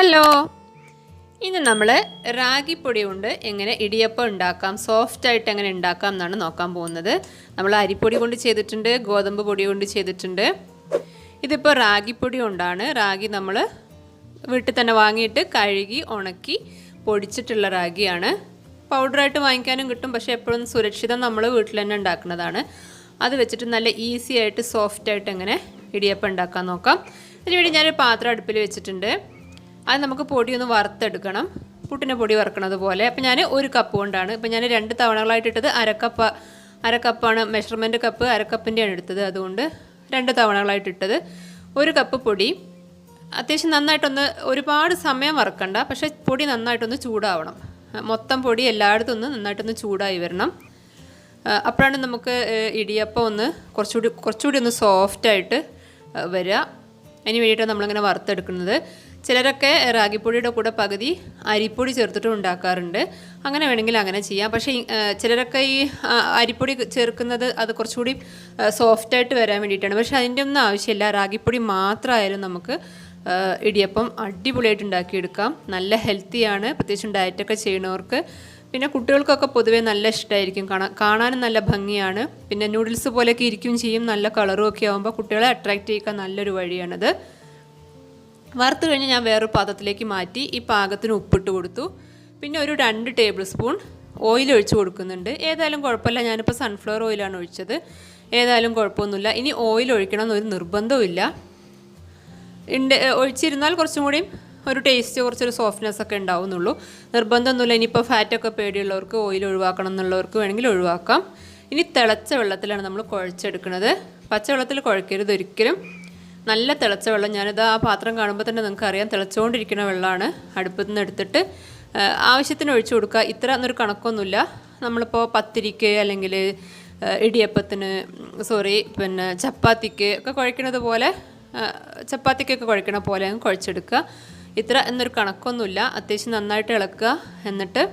Hello, ഇന്ന് നമ്മൾ റാഗിപ്പൊടി കൊണ്ട് എങ്ങനെ ഇടിയപ്പം ഉണ്ടാക്കാം, സോഫ്റ്റായിട്ട് എങ്ങനെ ഉണ്ടാക്കാം എന്നാണ് നോക്കാൻ പോകുന്നത്. നമ്മൾ അരിപ്പൊടി കൊണ്ട് ചെയ്തിട്ടുണ്ട്, ഗോതമ്പ് പൊടി കൊണ്ട് ചെയ്തിട്ടുണ്ട്. ഇതിപ്പോൾ റാഗിപ്പൊടി കൊണ്ടാണ്. റാഗി നമ്മൾ വീട്ടിൽ തന്നെ വാങ്ങിയിട്ട് കഴുകി ഉണക്കി പൊടിച്ചിട്ടുള്ള റാഗിയാണ്. പൗഡറായിട്ട് വാങ്ങിക്കാനും കിട്ടും, പക്ഷേ എപ്പോഴും സുരക്ഷിതം നമ്മൾ വീട്ടിൽ തന്നെ ഉണ്ടാക്കുന്നതാണ്. അത് വെച്ചിട്ട് നല്ല ഈസി ആയിട്ട് സോഫ്റ്റായിട്ട് എങ്ങനെ ഇടിയപ്പം ഉണ്ടാക്കാൻ നോക്കാം. അതിനുവേണ്ടി ഞാനൊരു പാത്രം അടുപ്പിൽ വെച്ചിട്ടുണ്ട്. അത് നമുക്ക് പൊടി ഒന്ന് വറുത്തെടുക്കണം, പുട്ടിൻ്റെ പൊടി വറുക്കണത് പോലെ. അപ്പോൾ ഞാൻ ഒരു കപ്പ് കൊണ്ടാണ്, ഇപ്പോൾ ഞാൻ 2 തവണകളായിട്ടിട്ടത് അരക്കപ്പാണ് മെഷർമെൻറ്റ് കപ്പ്, അരക്കപ്പിൻ്റെയാണ് എടുത്തത്. അതുകൊണ്ട് 2 തവണകളായിട്ടിട്ടത്. 1 കപ്പ് പൊടി അത്യാവശ്യം നന്നായിട്ടൊന്ന്, ഒരുപാട് സമയം വറുക്കണ്ട, പക്ഷേ പൊടി നന്നായിട്ടൊന്ന് ചൂടാവണം. മൊത്തം പൊടി എല്ലായിടത്തും ഒന്ന് നന്നായിട്ടൊന്ന് ചൂടായി വരണം. അപ്പോഴാണ് നമുക്ക് ഇടിയപ്പം ഒന്ന് കുറച്ചുകൂടി ഒന്ന് സോഫ്റ്റായിട്ട് വരിക. അതിന് വേണ്ടിയിട്ടാണ് നമ്മളിങ്ങനെ വറുത്തെടുക്കുന്നത്. ചിലരൊക്കെ റാഗിപ്പൊടിയുടെ കൂടെ പകുതി അരിപ്പൊടി ചേർത്തിട്ട് ഉണ്ടാക്കാറുണ്ട്. അങ്ങനെ വേണമെങ്കിൽ അങ്ങനെ ചെയ്യാം. പക്ഷേ ചിലരൊക്കെ ഈ അരിപ്പൊടി ചേർക്കുന്നത് അത് കുറച്ചുകൂടി സോഫ്റ്റായിട്ട് വരാൻ വേണ്ടിയിട്ടാണ്. പക്ഷേ അതിൻ്റെ ഒന്നും ആവശ്യമില്ല. റാഗിപ്പൊടി മാത്രമായാലും നമുക്ക് ഇടിയപ്പം അടിപൊളിയായിട്ട് ഉണ്ടാക്കിയെടുക്കാം. നല്ല ഹെൽത്തിയാണ്, പ്രത്യേകിച്ചും ഡയറ്റൊക്കെ ചെയ്യുന്നവർക്ക്. പിന്നെ കുട്ടികൾക്കൊക്കെ പൊതുവേ നല്ല ഇഷ്ടമായിരിക്കും, കാണാനും നല്ല ഭംഗിയാണ്. പിന്നെ നൂഡിൽസ് പോലെയൊക്കെ ഇരിക്കും ചെയ്യും, നല്ല കളറും ഒക്കെ ആകുമ്പോൾ കുട്ടികളെ അട്രാക്റ്റ് ചെയ്യിക്കാൻ നല്ലൊരു വഴിയാണത്. വറുത്ത് കഴിഞ്ഞ് ഞാൻ വേറൊരു പാത്രത്തിലേക്ക് മാറ്റി ഈ പാകത്തിന് ഉപ്പിട്ട് കൊടുത്തു. പിന്നെ ഒരു 2 ടേബിൾ സ്പൂൺ ഓയിൽ ഒഴിച്ച് കൊടുക്കുന്നുണ്ട്. ഏതായാലും കുഴപ്പമില്ല, ഞാനിപ്പോൾ സൺഫ്ലവർ ഓയിലാണ് ഒഴിച്ചത്. ഏതായാലും കുഴപ്പമൊന്നുമില്ല. ഇനി ഓയിൽ ഒഴിക്കണമെന്നൊരു നിർബന്ധമില്ല. ഒഴിച്ചിരുന്നാൽ കുറച്ചും കൂടിയും ഒരു ടേസ്റ്റ്, കുറച്ചൊരു സോഫ്റ്റ്നെസ് ഒക്കെ ഉണ്ടാവുന്നുള്ളൂ. നിർബന്ധമൊന്നുമില്ല. ഇനിയിപ്പോൾ ഫാറ്റൊക്കെ പേടിയുള്ളവർക്ക്, ഓയിൽ ഒഴിവാക്കണം എന്നുള്ളവർക്ക് വേണമെങ്കിൽ ഒഴിവാക്കാം. ഇനി തിളച്ച വെള്ളത്തിലാണ് നമ്മൾ കുഴച്ചെടുക്കുന്നത്. പച്ചവെള്ളത്തിൽ കുഴക്കരുത് ഒരിക്കലും. നല്ല തിളച്ച വെള്ളം, ഞാനിത് ആ പാത്രം കാണുമ്പോൾ തന്നെ നിങ്ങൾക്ക് അറിയാം തിളച്ചുകൊണ്ടിരിക്കുന്ന വെള്ളമാണ്. അടുപ്പത്തു നിന്ന് എടുത്തിട്ട് ആവശ്യത്തിന് ഒഴിച്ചു കൊടുക്കുക. ഇത്ര എന്നൊരു കണക്കൊന്നുമില്ല. നമ്മളിപ്പോൾ പത്തിരിക്ക് അല്ലെങ്കിൽ ഇടിയപ്പത്തിന്, പിന്നെ ചപ്പാത്തിക്ക് ഒക്കെ കുഴക്കണത് പോലെ, ചപ്പാത്തിക്കൊക്കെ കുഴക്കണ പോലെ അങ്ങ് കുഴച്ചെടുക്കുക. ഇത്ര എന്നൊരു കണക്കൊന്നുമില്ല. അത്യാവശ്യം നന്നായിട്ട് ഇളക്കുക, എന്നിട്ട്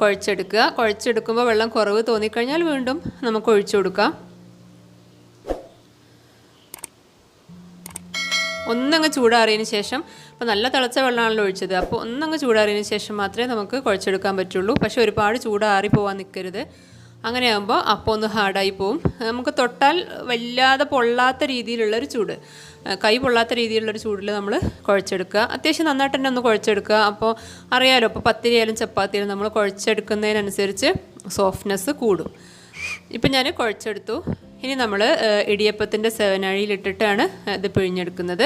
കുഴച്ചെടുക്കുക. കുഴച്ചെടുക്കുമ്പോൾ വെള്ളം കുറവ് തോന്നിക്കഴിഞ്ഞാൽ വീണ്ടും നമുക്ക് ഒഴിച്ചു കൊടുക്കാം. ഒന്നങ്ങ് ചൂടാറിയതിന് ശേഷം, അപ്പോൾ നല്ല തിളച്ച വെള്ളമാണല്ലോ ഒഴിച്ചത്, അപ്പോൾ ഒന്നങ്ങ് ചൂടാറിയതിന് ശേഷം മാത്രമേ നമുക്ക് കുഴച്ചെടുക്കാൻ പറ്റുള്ളൂ. പക്ഷേ ഒരുപാട് ചൂടാറി പോകാൻ നിൽക്കരുത്. അങ്ങനെ ആകുമ്പോൾ അപ്പോൾ ഒന്ന് ഹാർഡായി പോവും. നമുക്ക് തൊട്ടാൽ വല്ലാതെ പൊള്ളാത്ത രീതിയിലുള്ളൊരു ചൂട്, കൈ പൊള്ളാത്ത രീതിയിലുള്ളൊരു ചൂടിൽ നമ്മൾ കുഴച്ചെടുക്കുക. അത്യാവശ്യം നന്നായിട്ട് തന്നെ ഒന്ന് കുഴച്ചെടുക്കുക. അപ്പോൾ അറിയാലോ, ഇപ്പോൾ പത്തിരിയായാലും ചപ്പാത്തിയായാലും നമ്മൾ കുഴച്ചെടുക്കുന്നതിനനുസരിച്ച് സോഫ്റ്റ്നെസ് കൂടും. ഇപ്പം ഞാൻ കുഴച്ചെടുത്തു. ഇനി നമ്മൾ ഇടിയപ്പത്തിൻ്റെ സേവനാഴിയിലിട്ടിട്ടാണ് ഇത് പിഴിഞ്ഞെടുക്കുന്നത്.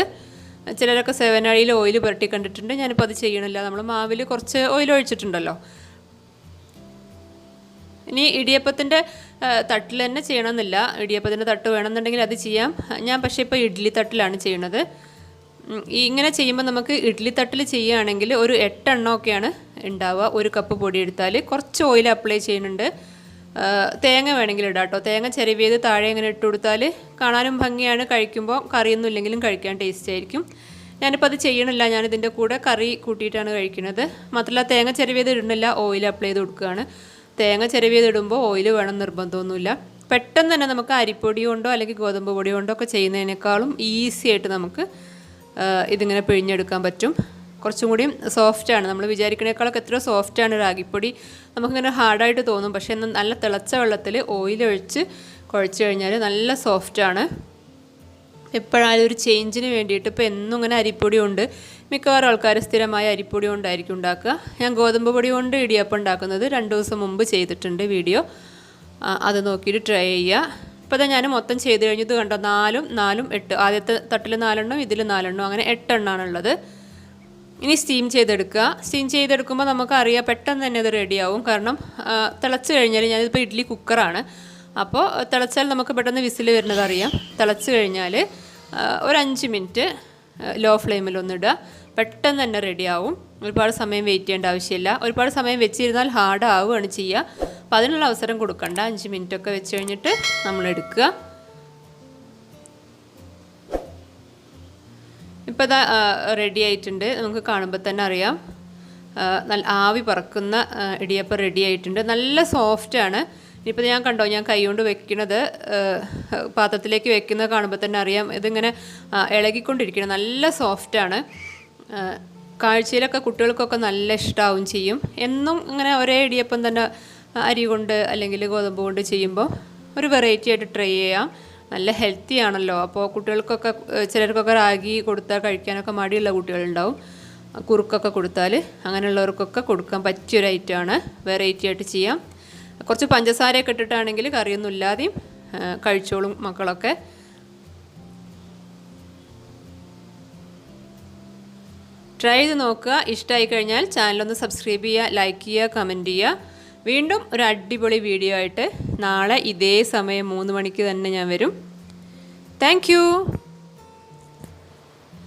ചിലരൊക്കെ സേവനാഴിയിൽ ഓയിൽ പുരട്ടി കണ്ടിട്ടുണ്ട്. ഞാനിപ്പോൾ അത് ചെയ്യണില്ല. നമ്മൾ മാവിൽ കുറച്ച് ഓയിൽ ഒഴിച്ചിട്ടുണ്ടല്ലോ. ഇനി ഇടിയപ്പത്തിൻ്റെ തട്ടിൽ തന്നെ ചെയ്യണമെന്നില്ല. ഇടിയപ്പത്തിൻ്റെ തട്ട് വേണമെന്നുണ്ടെങ്കിൽ അത് ചെയ്യാം. ഞാൻ പക്ഷേ ഇപ്പോൾ ഇഡ്ഡലി തട്ടിലാണ് ചെയ്യണത്. ഇങ്ങനെ ചെയ്യുമ്പോൾ നമുക്ക് ഇഡ്ഡലി തട്ടിൽ ചെയ്യുകയാണെങ്കിൽ ഒരു 8 എണ്ണമൊക്കെയാണ് ഉണ്ടാവുക. 1 കപ്പ് പൊടി എടുത്താൽ കുറച്ച് ഓയിൽ അപ്ലൈ ചെയ്യുന്നുണ്ട്. തേങ്ങ വേണമെങ്കിൽ ഇടാം കേട്ടോ. തേങ്ങ ചിരവിയത് താഴെ ഇങ്ങനെ ഇട്ട് കൊടുത്താൽ കാണാനും ഭംഗിയാണ്, കഴിക്കുമ്പോൾ കറിയൊന്നും ഇല്ലെങ്കിലും കഴിക്കാൻ ടേസ്റ്റ് ആയിരിക്കും. ഞാനിപ്പോൾ അത് ചെയ്യണില്ല. ഞാനിതിൻ്റെ കൂടെ കറി കൂട്ടിയിട്ടാണ് കഴിക്കുന്നത്. മാത്രമല്ല തേങ്ങ ചിരവിയത് ഇടുന്നില്ല, ഓയിൽ അപ്ലൈ ചെയ്ത് കൊടുക്കുകയാണ്. തേങ്ങ ചിരവിയത് ഇടുമ്പോൾ ഓയിൽ വേണം നിർബന്ധമൊന്നുമില്ല. പെട്ടെന്ന് തന്നെ നമുക്ക് അരിപ്പൊടി കൊണ്ടോ അല്ലെങ്കിൽ ഗോതമ്പ് പൊടി കൊണ്ടോ ഒക്കെ ചെയ്യുന്നതിനേക്കാളും ഈസി ആയിട്ട് നമുക്ക് ഇതിങ്ങനെ പിഴിഞ്ഞെടുക്കാൻ പറ്റും. കുറച്ചും കൂടിയും സോഫ്റ്റാണ്. നമ്മൾ വിചാരിക്കണേക്കാളൊക്കെ എത്രയോ സോഫ്റ്റാണ് റാഗിപ്പൊടി. നമുക്കിങ്ങനെ ഹാർഡായിട്ട് തോന്നും, പക്ഷേ എന്നാൽ നല്ല തിളച്ച വെള്ളത്തിൽ ഓയിൽ ഒഴിച്ച് കുഴച്ച് കഴിഞ്ഞാൽ നല്ല സോഫ്റ്റാണ്. എപ്പോഴായാലും ഒരു ചേഞ്ചിന് വേണ്ടിയിട്ട്, ഇപ്പോൾ എന്നും ഇങ്ങനെ അരിപ്പൊടി കൊണ്ട് മിക്കവാറും ആൾക്കാർ സ്ഥിരമായ അരിപ്പൊടി കൊണ്ടായിരിക്കും ഉണ്ടാക്കുക. ഞാൻ ഗോതമ്പ് പൊടി കൊണ്ട് ഇടിയപ്പം ഉണ്ടാക്കുന്നത് 2 ദിവസം മുമ്പ് ചെയ്തിട്ടുണ്ട് വീഡിയോ. അത് നോക്കിയിട്ട് ട്രൈ ചെയ്യുക. ഇപ്പോൾ അതാ ഞാൻ മൊത്തം ചെയ്ത് കഴിഞ്ഞത് കണ്ടോ, 4 8. ആദ്യത്തെ തട്ടിൽ 4 എണ്ണം, ഇതിൽ 4 എണ്ണം, അങ്ങനെ 8 എണ്ണമാണുള്ളത്. ഇനി സ്റ്റീം ചെയ്തെടുക്കുക. സ്റ്റീം ചെയ്തെടുക്കുമ്പോൾ നമുക്കറിയാം പെട്ടെന്ന് തന്നെ അത് റെഡിയാവും. കാരണം തിളച്ച് കഴിഞ്ഞാൽ, ഞാനിപ്പോൾ ഇഡ്ഡലി കുക്കറാണ്, അപ്പോൾ തിളച്ചാൽ നമുക്ക് പെട്ടെന്ന് വിസിൽ വരുന്നത് അറിയാം. തിളച്ച് കഴിഞ്ഞാൽ ഒരു 5 മിനിറ്റ് ലോ ഫ്ലെയിമിലൊന്നിടുക. പെട്ടെന്ന് തന്നെ റെഡിയാവും. ഒരുപാട് സമയം വെയിറ്റ് ചെയ്യേണ്ട ആവശ്യമില്ല. ഒരുപാട് സമയം വെച്ചിരുന്നാൽ ഹാർഡ് ആവുകയാണ് ചെയ്യുക. അപ്പോൾ അതിനുള്ള അവസരം കൊടുക്കണ്ട. 5 മിനിറ്റൊക്കെ വെച്ച് കഴിഞ്ഞിട്ട് നമ്മൾ എടുക്കുക. ഇപ്പോൾ ഇതാ റെഡി ആയിട്ടുണ്ട്. നമുക്ക് കാണുമ്പോൾ തന്നെ അറിയാം നല്ല ആവി പറക്കുന്ന ഇടിയപ്പം റെഡി ആയിട്ടുണ്ട്. നല്ല സോഫ്റ്റാണ്. ഇനിയിപ്പോൾ ഞാൻ കണ്ടോ, ഞാൻ കൈ കൊണ്ട് വെക്കുന്നത്, പാത്രത്തിലേക്ക് വെക്കുന്നത് കാണുമ്പോൾ തന്നെ അറിയാം ഇതിങ്ങനെ ഇളകിക്കൊണ്ടിരിക്കണം. നല്ല സോഫ്റ്റാണ്. കാഴ്ചയിലൊക്കെ കുട്ടികൾക്കൊക്കെ നല്ല ഇഷ്ടമാവും ചെയ്യും. എന്നും ഇങ്ങനെ ഒരേ ഇടിയപ്പം തന്നെ അരി കൊണ്ട് അല്ലെങ്കിൽ ഗോതമ്പ് കൊണ്ട് ചെയ്യുമ്പോൾ ഒരു വെറൈറ്റി ആയിട്ട് ട്രൈ ചെയ്യാം. നല്ല ഹെൽത്തി ആണല്ലോ. അപ്പോൾ കുട്ടികൾക്കൊക്കെ ചിലർക്കൊക്കെ റാഗി കൊടുത്താൽ കഴിക്കാനൊക്കെ മടിയുള്ള കുട്ടികളുണ്ടാവും. കുറുക്കൊക്കെ കൊടുത്താൽ അങ്ങനെയുള്ളവർക്കൊക്കെ കൊടുക്കാൻ പറ്റിയൊരു ഐറ്റമാണ്. വെറൈറ്റി ആയിട്ട് ചെയ്യാം. കുറച്ച് പഞ്ചസാരയൊക്കെ ഇട്ടിട്ടാണെങ്കിൽ കറിയൊന്നും ഇല്ലാതെയും കഴിച്ചോളും മക്കളൊക്കെ. ട്രൈ ചെയ്ത് നോക്കുക. ഇഷ്ടമായി കഴിഞ്ഞാൽ ചാനലൊന്ന് സബ്സ്ക്രൈബ് ചെയ്യുക, ലൈക്ക് ചെയ്യുക, കമൻറ്റ് ചെയ്യുക. വീണ്ടും ഒരു അടിപൊളി വീഡിയോ ആയിട്ട് നാളെ ഇതേ സമയം 3 മണിക്ക് തന്നെ ഞാൻ വരും. താങ്ക്